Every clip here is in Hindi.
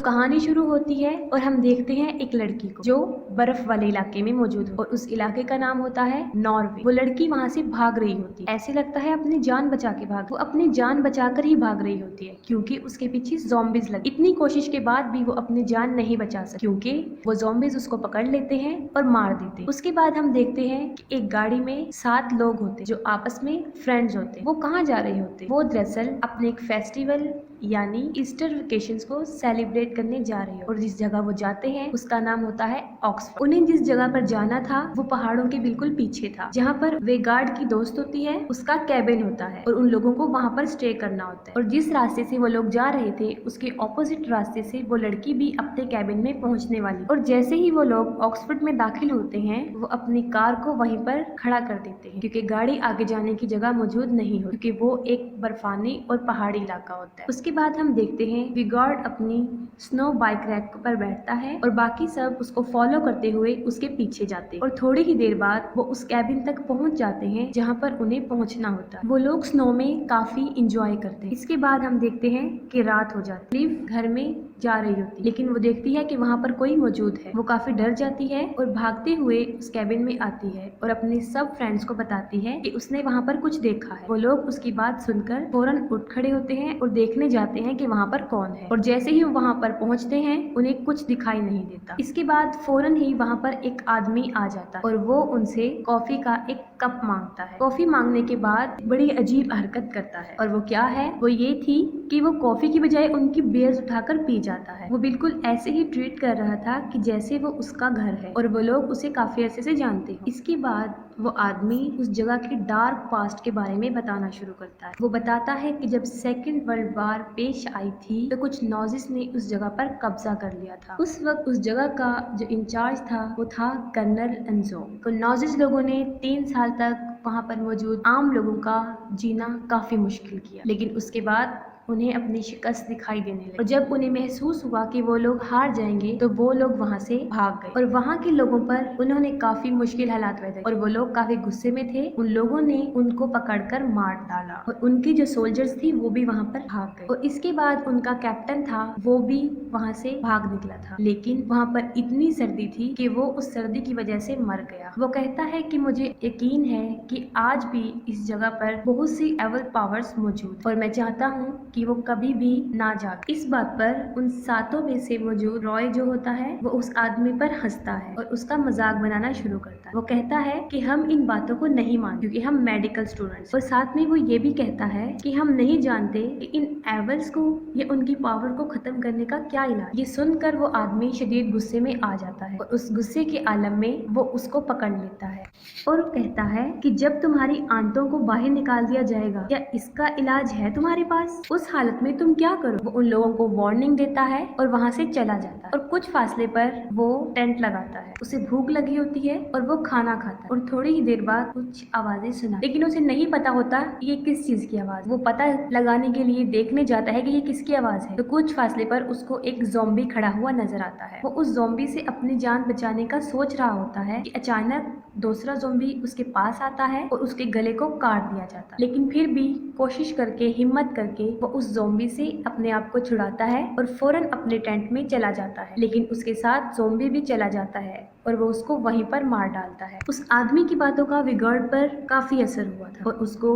कहानी शुरू होती है और हम देखते हैं एक लड़की को जो बर्फ वाले इलाके में मौजूद है और उस इलाके का नाम होता है नॉर्वे। वो लड़की वहाँ से भाग रही होती है, ऐसे लगता है अपनी जान बचा के भाग। वो अपनी जान बचाकर ही भाग रही होती है क्योंकि उसके पीछे ज़ॉम्बीज लगे। इतनी कोशिश के बाद भी वो अपनी जान नहीं बचा सकती क्योंकि वो ज़ॉम्बीज उसको पकड़ लेते हैं और मार देते हैं। उसके बाद हम देखते हैं कि एक गाड़ी में 7 लोग होते जो आपस में फ्रेंड्स होते। वो कहाँ जा रहे होते? वो दरअसल अपने एक फेस्टिवल यानी ईस्टर वेकेशंस को सेलिब्रेट करने जा रही है और जिस जगह वो जाते हैं उसका नाम होता है ऑक्सफोर्ड। उन्हें जिस जगह पर जाना था वो पहाड़ों के बिल्कुल पीछे था, जहाँ पर वे गार्ड की दोस्त होती है उसका कैबिन होता है और उन लोगों को वहाँ पर स्टे करना होता है। और जिस रास्ते से वो लोग जा रहे थे उसके ऑपोजिट रास्ते से वो लड़की भी अपने कैबिन में पहुँचने वाली। और जैसे ही वो लोग ऑक्सफोर्ड में दाखिल होते हैं वो अपनी कार को वहीं पर खड़ा कर देते हैं क्योंकि गाड़ी आगे जाने की जगह मौजूद नहीं हो, क्योंकि वो एक बर्फानी और पहाड़ी इलाका होता है। उसके बाद हम देखते हैं विगार्ड अपनी स्नो बाइक रैक पर बैठता है और बाकी सब उसको फॉलो करते हुए उसके पीछे जाते हैं और थोड़ी ही देर बाद वो उस कैबिन तक पहुंच जाते हैं जहां पर उन्हें पहुंचना होता है। वो लोग स्नो में काफी इंजॉय करते हैं। इसके बाद हम देखते हैं कि रात हो जाती है। लिव घर में जा रही होती लेकिन वो देखती है कि वहाँ पर कोई मौजूद है। वो काफी डर जाती है और भागते हुए उस कैबिन में आती है और अपने सब फ्रेंड्स को बताती है कि उसने वहाँ पर कुछ देखा है। वो लोग उसकी बात सुनकर फौरन उठ खड़े होते हैं और देखने जाते हैं कि वहाँ पर कौन है। और जैसे ही वो वहाँ पर पहुँचते हैं उन्हें कुछ दिखाई नहीं देता। इसके बाद फौरन ही वहाँ पर एक आदमी आ जाता है और वो उनसे कॉफी का एक कप मांगता है। कॉफी मांगने के बाद बड़ी अजीब हरकत करता है और वो क्या है, वो ये थी कि वो कॉफी की बजाय उनकी बियर्स उठाकर पी जाता है। वो बिल्कुल ऐसे ही ट्रीट कर रहा था कि जैसे वो उसका घर है और वो लोग उसे काफी अरसे से जानते हैं। इसके बाद वो आदमी उस जगह के डार्क पास्ट के बारे में बताना शुरू करता है। वो बताता है कि जब सेकेंड वर्ल्ड वार पेश आई थी तो कुछ नाजिस ने उस जगह पर कब्जा कर लिया था। उस वक्त उस जगह का जो इंचार्ज था वो था कर्नल एंजो। तो नाजिस लोगों ने 3 साल तक वहाँ पर मौजूद आम लोगों का जीना काफी मुश्किल किया, लेकिन उसके बाद उन्हें अपनी शिकस्त दिखाई देने लगी और जब उन्हें महसूस हुआ कि वो लोग हार जाएंगे तो वो लोग वहाँ से भाग गए और वहाँ के लोगों पर उन्होंने काफी मुश्किल हालात पैदा किए और वो लोग काफी गुस्से में थे। उन लोगों ने उनको पकड़कर मार डाला और उनकी जो सोल्जर्स थी वो भी वहाँ पर भाग गए और इसके बाद उनका कैप्टन था वो भी वहाँ से भाग निकला था, लेकिन वहाँ पर इतनी सर्दी थी कि वो उस सर्दी की वजह से मर गया। वो कहता है कि मुझे यकीन है कि आज भी इस जगह पर बहुत सी एवल पावर्स मौजूद और मैं चाहता हूँ कि वो कभी भी ना जागे। इस बात पर उन 7 में से मौजूद रॉय जो होता है वो उस आदमी पर हंसता है और उसका मजाक बनाना शुरू करता है। वो कहता है कि हम इन बातों को नहीं मानते क्योंकि हम मेडिकल स्टूडेंट्स, और साथ में वो ये भी कहता है कि हम नहीं जानते कि इन एवल्स को या उनकी पावर को खत्म करने का क्या इलाज। ये सुनकर वो आदमी शदीद गुस्से में आ जाता है और उस गुस्से के आलम में वो उसको पकड़ लेता है और कहता है कि जब तुम्हारी आंतों को बाहर निकाल दिया जाएगा, क्या इसका इलाज है तुम्हारे पास? उस हालत में तुम क्या करो? वो उन लोगों को वार्निंग देता है और वहाँ से चला जाता है और कुछ फासले पर वो टेंट लगाता है। उसे भूख लगी होती है और वो खाना खाता है और थोड़ी ही देर बाद कुछ आवाजें सुना, लेकिन उसे नहीं पता होता ये किस चीज की आवाज। वो पता लगाने के लिए देखने जाता है कि ये किसकी आवाज है। तो कुछ फासले पर उसको एक ज़ॉम्बी खड़ा हुआ नजर आता है। वो उस ज़ॉम्बी से अपनी जान बचाने का सोच रहा होता है कि अचानक दूसरा ज़ॉम्बी उसके पास आता है और उसके गले को काट दिया जाता है, लेकिन फिर भी कोशिश करके हिम्मत करके वो उस ज़ॉम्बी से अपने आप को छुड़ाता है और फौरन अपने टेंट में चला जाता है, लेकिन उसके साथ ज़ॉम्बी भी चला जाता है और वो उसको वहीं पर मार डालता है। उस आदमी की बातों का विगार्ड पर काफी असर हुआ था और उसको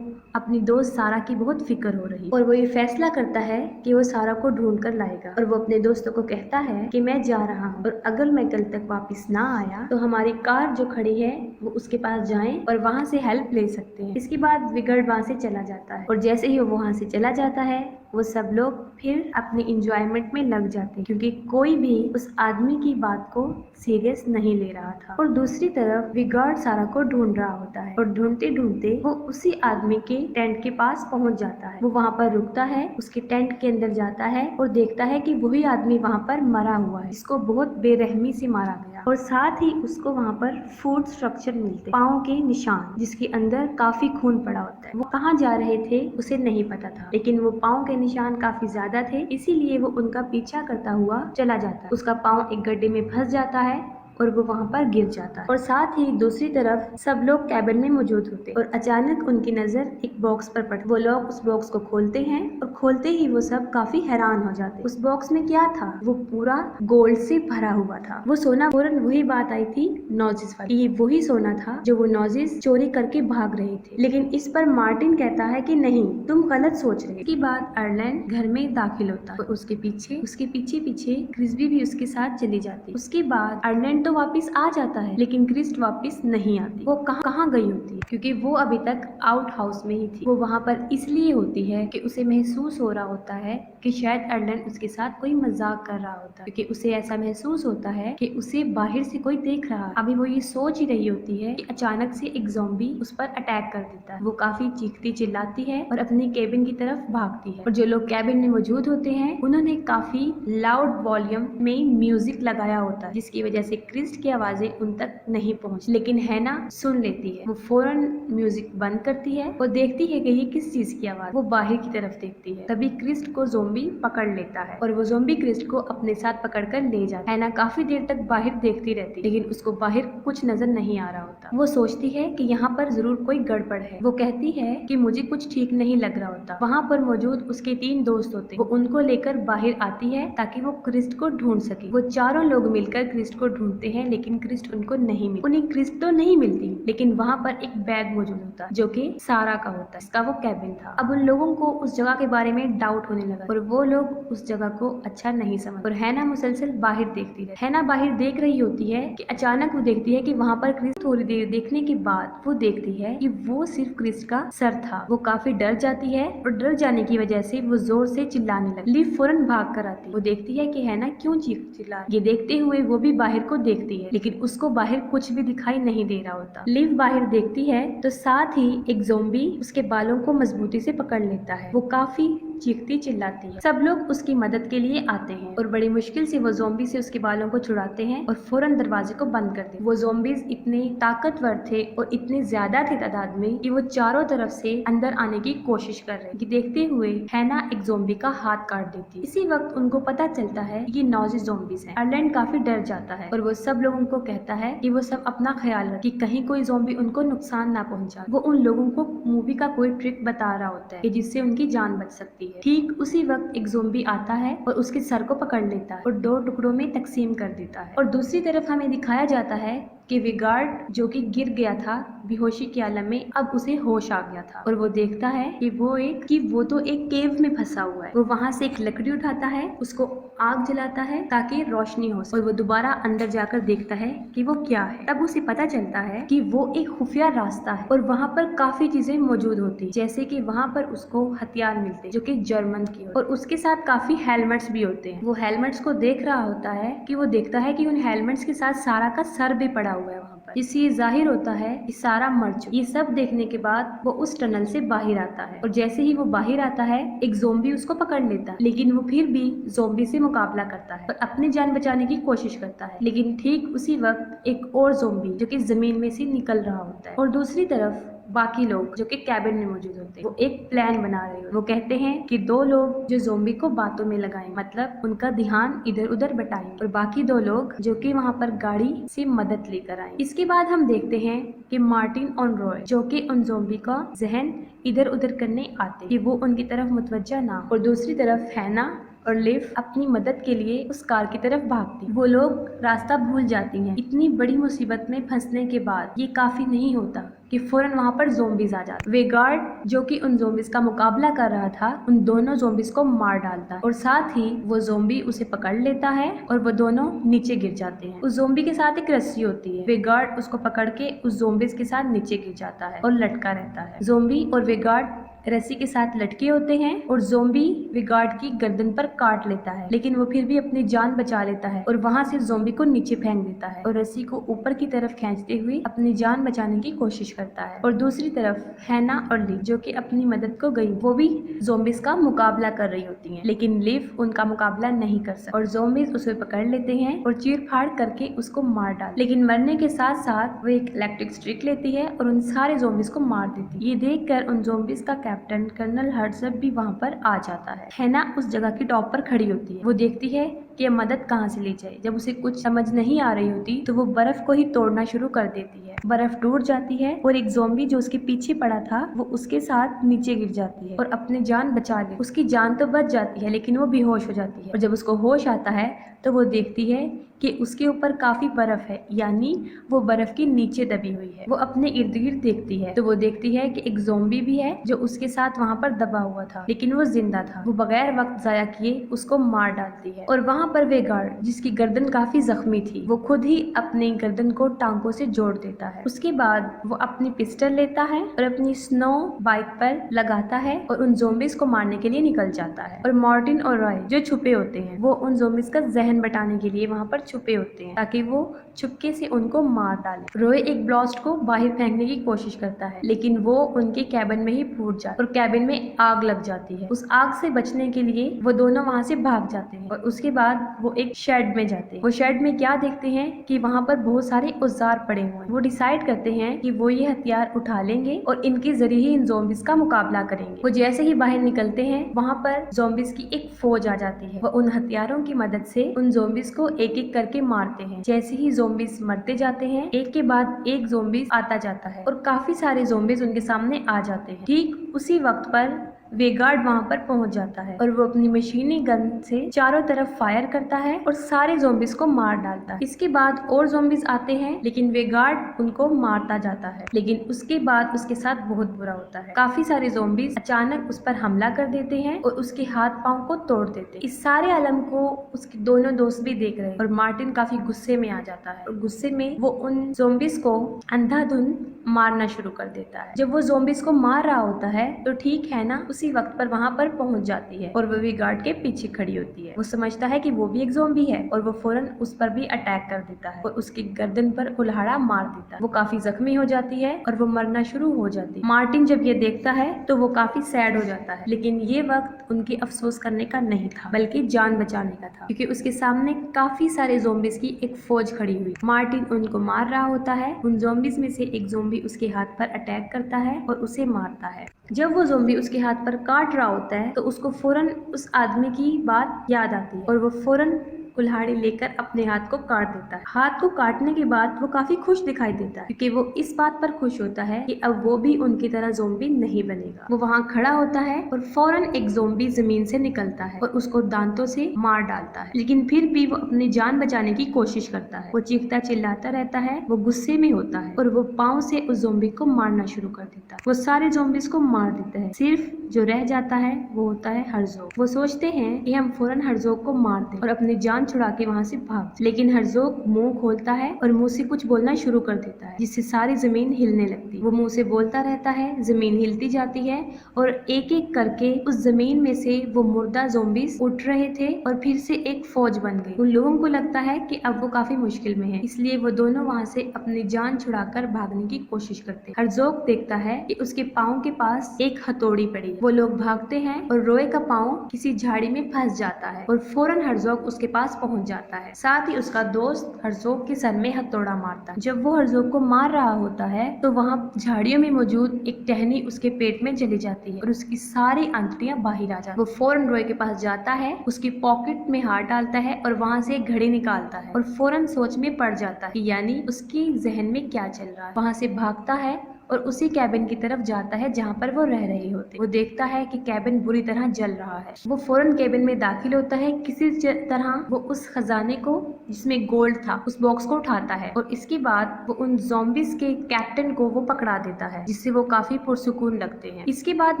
अपनी दोस्त सारा की बहुत फिक्र हो रही और वो ये फैसला करता है कि वो सारा को ढूंढ कर लाएगा और वो अपने दोस्तों को कहता है कि मैं जा रहा हूँ और अगर मैं कल तक वापस ना आया तो हमारी कार जो खड़ी है वो उसके पास जाएं और वहाँ से हेल्प ले सकते हैं। इसके बाद विगार्ड वहाँ से चला जाता है और जैसे ही वो वहाँ से चला जाता है वो सब लोग फिर अपने इंजॉयमेंट में लग जाते हैं क्योंकि कोई भी उस आदमी की बात को सीरियस नहीं ले रहा था। और दूसरी तरफ विगार्ड सारा को ढूंढ रहा होता है और ढूंढते ढूंढते वो उसी आदमी के टेंट के पास पहुंच जाता है। वो वहाँ पर रुकता है, उसके टेंट के अंदर जाता है और देखता है कि वही आदमी वहाँ पर मरा हुआ है, जिसको बहुत बेरहमी से मारा गया और साथ ही उसको वहाँ पर फूड स्ट्रक्चर मिलते, पाँव के निशान जिसके अंदर काफी खून पड़ा होता है। वो कहाँ जा रहे थे उसे नहीं पता था, लेकिन वो पाँव के निशान काफी ज्यादा थे, इसीलिए वो उनका पीछा करता हुआ चला जाता है। उसका पाँव एक गड्ढे में फंस जाता है और वो वहाँ पर गिर जाता है। और साथ ही दूसरी तरफ सब लोग कैबिन में मौजूद होते और अचानक उनकी नजर एक बॉक्स पर पड़ती। वो लोग उस बॉक्स को खोलते हैं और खोलते ही वो सब काफी हैरान हो जाते। उस बॉक्स में क्या था? वो पूरा गोल्ड से भरा हुआ था। वो सोना, फौरन वही बात आई थी नॉजिस वाली, ये वही सोना था जो वो नॉजिस चोरी करके भाग रहे थे। लेकिन इस पर मार्टिन कहता है कि नहीं, तुम गलत सोच रहे। इसके बाद आयरलैंड घर में दाखिल होता है और उसके पीछे पीछे क्रिस्बी भी उसके साथ चली जाती। उसके बाद आयरलैंड तो वापस आ जाता है, लेकिन क्रिस्ट वापस नहीं आती। वो कहाँ गई होती है? क्योंकि वो अभी तक आउट हाउस में ही थी। वो वहाँ पर इसलिए होती है कि उसे महसूस हो रहा होता है कि शायद आयरलैंड उसके साथ कोई मजाक कर रहा होता है, क्योंकि उसे ऐसा महसूस होता है कि उसे बाहर से कोई देख रहा है। अभी वो ये सोच ही रही होती है कि अचानक से एक ज़ॉम्बी उस पर अटैक कर देता है। वो काफी चीखती चिल्लाती है और अपनी केबिन की तरफ भागती है। और जो लोग केबिन में मौजूद होते हैं उन्होंने काफी लाउड वॉल्यूम में म्यूजिक लगाया होता है, जिसकी वजह से क्रिस्ट की आवाजें उन तक नहीं पहुंच। लेकिन हैना सुन लेती है। वो फौरन म्यूजिक बंद करती है और देखती है कि ये किस चीज की आवाज। वो बाहर की तरफ देखती है। तभी क्रिस्ट को ज़ॉम्बी पकड़ लेता है और वो ज़ॉम्बी क्रिस्ट को अपने साथ पकड़कर ले जाता है। हैना काफी देर तक बाहर देखती रहती, लेकिन उसको बाहर कुछ नजर नहीं आ रहा होता। वो सोचती है कि यहाँ पर जरूर कोई गड़बड़ है। वो कहती है कि मुझे कुछ ठीक नहीं लग रहा होता। वहाँ पर मौजूद उसके 3 दोस्त होते, वो उनको लेकर बाहर आती है ताकि वो क्रिस्ट को ढूंढ सके। वो चारों लोग मिलकर क्रिस्ट को ढूंढते हैं, लेकिन क्रिस्ट उनको नहीं मिलती। उन्हें क्रिस्ट तो नहीं मिलती, लेकिन वहाँ पर एक बैग मौजूद होता है जो कि सारा का होता है, इसका वो कैबिन था। अब उन लोगों को उस जगह के बारे में डाउट होने लगा और वो लोग उस जगह को अच्छा नहीं समझ। और हैना मुसलसल बाहर देखती है। हैना बाहर देख रही होती है कि अचानक वो देखती है कि वहाँ पर क्रिस्ट। थोड़ी देर देखने के बाद वो देखती है कि वो सिर्फ क्रिस्ट का सर था। वो काफी डर जाती है और डर जाने की वजह से वो जोर से चिल्लाने लगती। लिव फौरन भाग कर आती है। वो देखती है कि हैना क्यों चिल्ला। ये देखते हुए वो भी बाहर को देखती है, लेकिन उसको बाहर कुछ भी दिखाई नहीं दे रहा होता। लिव बाहर देखती है तो साथ ही एक ज़ॉम्बी उसके बालों को मजबूती से पकड़ लेता है। वो काफी चीखती चिल्लाती है। सब लोग उसकी मदद के लिए आते हैं और बड़ी मुश्किल से वो ज़ॉम्बी से उसके बालों को छुड़ाते हैं और फौरन दरवाजे को बंद कर देते। वो ज़ॉम्बीज इतने ताकतवर थे और इतने ज्यादा थे तादाद में कि वो चारों तरफ से अंदर आने की कोशिश कर रहे हैं। देखते हुए हैना एक ज़ॉम्बी का हाथ काट देती है। इसी वक्त उनको पता चलता है ये नॉजिस ज़ॉम्बीज हैं। आयरलैंड काफी डर जाता है और वो सब लोगों को कहता है कि वो सब अपना ख्याल रखें कि कहीं कोई ज़ॉम्बी उनको नुकसान ना पहुंचा। वो उन लोगों को मूवी का कोई ट्रिक बता रहा होता है कि जिससे उनकी जान बच सकती है। ठीक उसी वक्त एक ज़ॉम्बी आता है और उसके सर को पकड़ लेता है और 2 टुकड़ों में तकसीम कर देता है। और दूसरी तरफ हमें दिखाया जाता है कि विगार्ड जो कि गिर गया था बेहोशी के आलम में, अब उसे होश आ गया था और वो देखता है कि वो तो एक केव में फंसा हुआ है। वो वहाँ से एक लकड़ी उठाता है, उसको आग जलाता है ताकि रोशनी हो सके और वो दोबारा अंदर जाकर देखता है कि वो क्या है। तब उसे पता चलता है कि वो एक खुफिया रास्ता है और वहाँ पर काफी चीजें मौजूद होती, जैसे कि वहाँ पर उसको हथियार मिलते जो कि जर्मन की और उसके साथ काफी हेलमेट्स भी होते हैं। वो हेलमेट्स को देख रहा होता है कि वो देखता है कि उन हेलमेट्स के साथ सारा का सर भी पड़ा हुआ है वहाँ पर, जिससे ये जाहिर होता है कि सारा मर चुका। ये सब देखने के बाद वो उस टनल से बाहर आता है और जैसे ही वो बाहर आता है एक ज़ॉम्बी उसको पकड़ लेता है, लेकिन वो फिर भी ज़ॉम्बी से मुकाबला करता है और अपनी जान बचाने की कोशिश करता है। लेकिन ठीक उसी वक्त एक और ज़ॉम्बी जो कि जमीन में से निकल रहा होता है और दूसरी तरफ बाकी लोग जो कि कैबिन में मौजूद होते हैं वो एक प्लान बना रहे हो। वो कहते हैं कि 2 लोग जो ज़ॉम्बी को बातों में लगाएं, मतलब उनका ध्यान इधर उधर बटाएं और बाकी 2 लोग जो कि वहाँ पर गाड़ी से मदद लेकर आए। इसके बाद हम देखते हैं कि मार्टिन और रॉय जो कि उन ज़ॉम्बी का जहन इधर उधर करने आते कि वो उनकी तरफ मुतवज्जा ना हो। और दूसरी तरफ हैना और लिव अपनी मदद के लिए उस कार की तरफ भागती। वो लोग रास्ता भूल जाती हैं। इतनी बड़ी मुसीबत में फंसने के बाद ये काफी नहीं होता कि फौरन वहाँ पर ज़ॉम्बीज आ जाते। वेगार्ड जो कि उन ज़ॉम्बीज का मुकाबला कर रहा था उन दोनों ज़ॉम्बीज को मार डालता है और साथ ही वो ज़ॉम्बी उसे पकड़ लेता है और वो दोनों नीचे गिर जाते हैं। उस ज़ॉम्बी के साथ एक रस्सी होती है। वेगार्ड उसको पकड़ के उस ज़ॉम्बीज के साथ नीचे गिर जाता है और लटका रहता है। ज़ॉम्बी और वेगार्ड रस्सी के साथ लटके होते हैं और ज़ॉम्बी विगार्ड की गर्दन पर काट लेता है, लेकिन वो फिर भी अपनी जान बचा लेता है और वहाँ से ज़ॉम्बी को नीचे फेंक देता है और रस्सी को ऊपर की तरफ खींचते हुए अपनी जान बचाने की कोशिश करता है। और दूसरी तरफ हैना और लिव जो कि अपनी मदद को गई, वो भी ज़ॉम्बीज का मुकाबला कर रही होती हैं, लेकिन लिव उनका मुकाबला नहीं कर सकती और ज़ॉम्बीज उसे पकड़ लेते हैं और चीर फाड़ करके उसको मार डाल। लेकिन मरने के साथ साथ वो एक इलेक्ट्रिक स्ट्रिक लेती है और उन सारे ज़ॉम्बीज को मार देती है। ये देख कर उन ज़ॉम्बीज का कैप्टन कर्नल हर्ट्ज़ भी वहाँ पर आ जाता है। हैना उस जगह की टॉप पर खड़ी होती है। वो देखती है कि मदद कहाँ से ली जाए। जब उसे कुछ समझ नहीं आ रही होती तो वो बर्फ को ही तोड़ना शुरू कर देती है। बर्फ टूट जाती है और एक ज़ॉम्बी जो उसके पीछे पड़ा था वो उसके साथ नीचे गिर जाती है और अपनी जान बचा ले। उसकी जान तो बच जाती है लेकिन वो बेहोश हो जाती है और जब उसको होश आता है तो वो देखती है कि उसके ऊपर काफी बर्फ है, यानी वो बर्फ के नीचे दबी हुई है। वो अपने इर्द गिर्द देखती है तो वो देखती है कि एक ज़ॉम्बी भी है जो उसके साथ वहाँ पर दबा हुआ था, लेकिन वो जिंदा था। वो बगैर वक्त जाया किए उसको मार डालती है और वहाँ पर वे गार्ड जिसकी गर्दन काफी जख्मी थी वो खुद ही अपनी गर्दन को टांगों से जोड़ देता है। उसके बाद वो अपनी पिस्टल लेता है और अपनी स्नो बाइक पर लगाता है और उन ज़ॉम्बीज को मारने के लिए निकल जाता है। और मार्टिन और रॉय जो छुपे होते हैं वो उन ज़ॉम्बीज का जहन बटाने के लिए वहाँ पर छुपे होते हैं ताकि वो चुपके से उनको मार डाले। रॉय एक ब्लास्ट को बाहर फेंकने की कोशिश करता है लेकिन वो उनके कैबिन में ही फूट जाता है और कैबिन में आग लग जाती है। उस आग से बचने के लिए वो दोनों वहाँ से भाग जाते हैं और उसके बाद वो एक शेड में जाते हैं। वो शेड में क्या देखते हैं कि वहाँ पर बहुत सारे औजार पड़े हुए हैं। वो डिसाइड करते हैं कि वो ये हथियार उठा लेंगे और इनके जरिए ही इन ज़ॉम्बीज का मुकाबला करेंगे। वो जैसे ही बाहर निकलते हैं वहाँ पर ज़ॉम्बीज की एक फौज आ जाती है। वो उन हथियारों की मदद से उन ज़ॉम्बीज को एक एक करके मारते हैं। जैसे ही ज़ॉम्बीज मरते जाते हैं एक के बाद एक ज़ॉम्बीज आता जाता है और काफी सारे ज़ॉम्बीज उनके सामने आ जाते हैं। ठीक उसी वक्त पर वेगार्ड वहाँ पर पहुंच जाता है और वो अपनी मशीनी गन से चारों तरफ फायर करता है और सारे ज़ॉम्बीज को मार डालता है। इसके बाद और ज़ॉम्बीज आते हैं लेकिन वेगार्ड उनको मारता जाता है, लेकिन उसके बाद उसके साथ बहुत बुरा होता है। काफी सारे ज़ॉम्बीज अचानक उस पर हमला कर देते हैं और उसके हाथ पांव को तोड़ देते हैं। इस सारे आलम को उसके दोनों दोस्त भी देख रहे हैं और मार्टिन काफी गुस्से में आ जाता है और गुस्से में वो उन ज़ॉम्बीज को अंधाधुंध मारना शुरू कर देता है। जब वो ज़ॉम्बीज को मार रहा होता है तो ठीक है ना उसी वक्त पर वहाँ पर पहुंच जाती है और वो भी गार्ड के पीछे खड़ी होती है। वो समझता है कि वो भी एक ज़ॉम्बी है और वो फौरन उस पर भी अटैक कर देता है और उसकी गर्दन पर कुल्हाड़ा मार देता है। वो काफी जख्मी हो जाती है और वो मरना शुरू हो जाती है। मार्टिन जब ये देखता है तो वो काफी सैड हो जाता है, लेकिन ये वक्त उनके अफसोस करने का नहीं था बल्कि जान बचाने का था, क्योंकि उसके सामने काफी सारे ज़ॉम्बीज की एक फौज खड़ी हुई। मार्टिन उनको मार रहा होता है। उन ज़ॉम्बीज में से एक ज़ॉम्बी उसके हाथ पर अटैक करता है और उसे मारता है। जब वो ज़ॉम्बी उसके हाथ पर काट रहा होता है तो उसको फौरन उस आदमी की बात याद आती है और वो फौरन कुल्हाड़ी लेकर अपने हाथ को काट देता है। हाथ को काटने के बाद वो काफी खुश दिखाई देता है क्योंकि वो इस बात पर खुश होता है कि अब वो भी उनकी तरह ज़ॉम्बी नहीं बनेगा। वो वहाँ खड़ा होता है और फौरन एक ज़ॉम्बी जमीन से निकलता है और उसको दांतों से मार डालता है, लेकिन फिर भी वो अपनी जान बचाने की कोशिश करता है। वो चीखता चिल्लाता रहता है, वो गुस्से में होता है और वो पाँव से उस ज़ॉम्बी को मारना शुरू कर देता है। वो सारे ज़ॉम्बीज को मार देता है, सिर्फ जो रह जाता है वो होता है हर्ज़ोग। वो सोचते हैं कि हम फौरन हर्ज़ोग को मार दें और अपनी जान छुड़ा के वहाँ से भाग, लेकिन हर्ज़ोग मुंह खोलता है और मुंह से कुछ बोलना शुरू कर देता है जिससे सारी जमीन हिलने लगती है। वो मुंह से बोलता रहता है, जमीन हिलती जाती है और एक एक करके उस जमीन में से वो मुर्दा ज़ॉम्बीज उठ रहे थे और फिर से एक फौज बन गई। उन लोगों को लगता है कि अब वो काफी मुश्किल में है, इसलिए वो दोनों वहाँ से अपनी जान छुड़ाकर भागने की कोशिश करते हैं। हर्ज़ोग देखता है कि उसके पाँव के पास एक हथौड़ी पड़ी है। वो लोग भागते हैं और रॉय का पाँव किसी झाड़ी में फंस जाता है और फौरन हर्ज़ोग उसके पास पहुंच जाता है। साथ ही उसका दोस्त हर्ज़ोग के सर में हथौड़ा मारता है। जब वो हर्ज़ोग को मार रहा होता है तो वहाँ झाड़ियों में मौजूद एक टहनी उसके पेट में चली जाती है और उसकी सारी आंतड़ियां बाहर आ जाती है। वो फौरन रॉय के पास जाता है, उसकी पॉकेट में हाथ डालता है और वहाँ से एक घड़ी निकालता है और फौरन सोच में पड़ जाता है, यानी उसकी जहन में क्या चल रहा है। वहाँ से भागता है और उसी कैबिन की तरफ जाता है जहाँ पर वो रह रहे होते। वो देखता है कि कैबिन बुरी तरह जल रहा है। वो फौरन कैबिन में दाखिल होता है। किसी तरह वो उस खजाने को जिसमें गोल्ड था उस बॉक्स को उठाता है और इसके बाद वो उन ज़ॉम्बीज के कैप्टन को वो पकड़ा देता है, जिससे वो काफी पुरसुकून लगते हैं। इसके बाद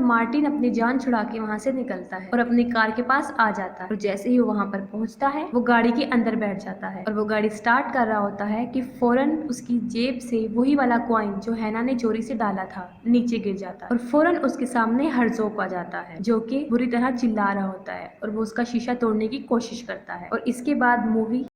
मार्टिन अपनी जान छुड़ा के वहाँ से निकलता है और अपनी कार के पास आ जाता है और जैसे ही वो वहाँ पर पहुँचता है वो गाड़ी के अंदर बैठ जाता है और वो गाड़ी स्टार्ट कर रहा होता है कि फौरन उसकी जेब से वही वाला कॉइन जो हैना ने चोरी से डाला था नीचे गिर जाता है और फौरन उसके सामने हर्ज़ोग आ जाता है जो कि बुरी तरह चिल्ला रहा होता है और वो उसका शीशा तोड़ने की कोशिश करता है और इसके बाद मूवी